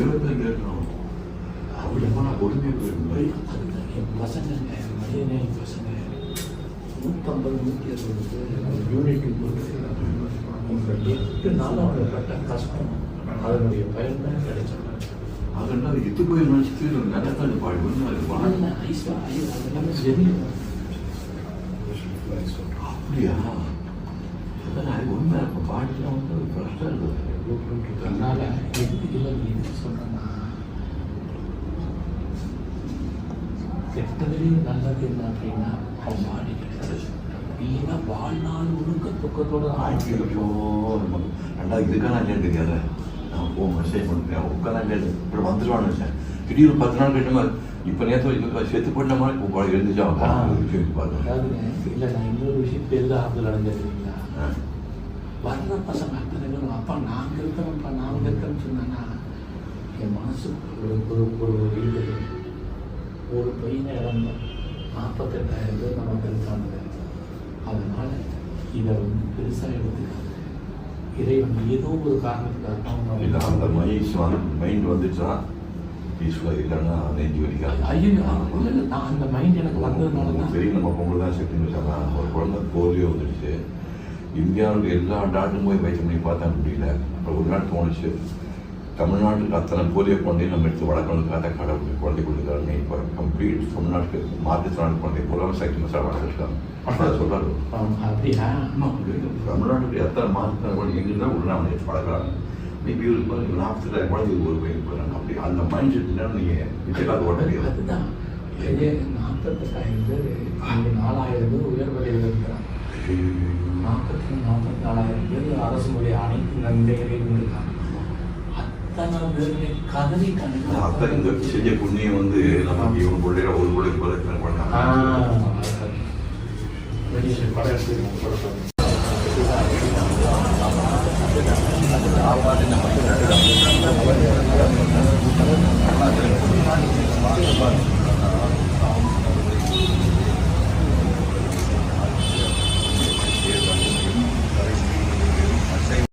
இருபத்தஞ்சு இருக்கணும். அப்படி போனால் கொடுமையை போயிருந்தோம். அதுதான் என் பசங்க மதியனே பசங்க 150 160 யூனிட் போட்டு 8 நாள் அவங்க பட்ட கஷ்டம் அதனுடைய பயன் தான் கிடைச்சது. அதெல்லாம் எத்து போய் நினச்சிட்டு நடக்காது பாடு ஒன்று ஐஸ் அதெல்லாமே ஜெமியும் அப்படியா? அது உண்மை. இப்போ பாட்டுலாம் வந்து ஒரு கஷ்டம் இருக்குது. அதனால எதுக்கு இல்லை எதுக்கு சொல்கிறேன்னா கெட்டதுலேயும் நல்லது என்ன அப்படின்னா அவன் பாடி கிடையாது. இல்லைன்னா வாழ்நாள் முழுக்க துக்கத்தோடு ரெண்டாவது இதுக்கான தெரியாத நான் மெசேஜ் பண்ணுறேன் உட்காந்து இப்போ வந்துடுவான்னு வச்சேன். திடீர்னு 10 நாள் கட்டமா இப்போ நேற்று செத்து போட்ட மாதிரி எழுந்துச்சா பார்த்தேன். அதாவது இல்லை நான் இன்னொரு விஷயம் பெரிதாக ஆறுதல் அடைஞ்சிருக்கீங்களா? வர்ற பசங்க அத்தனை பேரும் அப்பா நாங்கள் இருக்கிறோம்ப்பா நாங்கள் இருக்கிறோன்னு சொன்னாங்கன்னா என் மனசு ஒரு இருக்குது. ஒரு பையனை இழந்தோம் 48,000 பேர் நமக்கு இருக்காங்க. அதனால் இதை வந்து பெருசாக எடுத்துக்காது. இறைவன் ஏதோ ஒரு காரணத்துக்காக இல்லை அந்த மைண்ட் வந்துச்சுன்னா பீஸ்ஃபுல்லாக இல்லைன்னா நெஞ்சு வலிக்காது. ஐயோ இல்லை இல்லை நான் அந்த மைண்ட் எனக்கு வந்ததுனால தான் சரி. நம்ம பொங்கல் தான் செப்டம்பர் சொன்னால் ஒரு குழந்தை போலியோ வந்துடுச்சு. இந்தியாவுக்கு எல்லா டாக்டரும் போய் வைத்தியம் பண்ணி பார்த்தா முடியல. அப்புறம் ஒரு நாள் தோணுச்சு தமிழ்நாட்டுக்கு அத்தனை போலியோ குழந்தையும் நம்ம எடுத்து வளர்க்கணுக்காக கடவுள் குழந்தை கொடுக்குறாங்க. இப்போ கம்ப்ளீட் தமிழ்நாட்டுக்கு மாற்றுத்திறனாளி குழந்தை பூரா சைக்கிள் மசாலா வளர்த்துருக்காங்க. அதான் சொல்கிறாரு. அப்படியா? தமிழ்நாட்டுக்கு எத்தனை மாற்றுத்திறனாளி குழந்தை எங்கன்னா உள்ள நம்ம எடுத்து வளர்க்குறாங்க. மேபி ஒரு 40,000 குழந்தை ஒரு பையன் போகிறாங்க. அப்படி அந்த மைண்ட் செட்னா நீங்கள் நிச்சயமாக ஓட்ட முடியாது. அதுதான் 48,000 பேர் 4,000 பேர் உயர்வதையில் இருக்கிறாங்க. 44,000 பேர் அரசு மொழி அனைத்து நன்மைகளையும் இருக்காங்க. அத்தனை பேருடைய கதறி கணக்கு அத்தனை செஞ்ச புண்ணியம் வந்து நமக்கு இவங்க பிள்ளைய ஒரு பிள்ளைக்கு பதக்கம் பண்ணாங்க.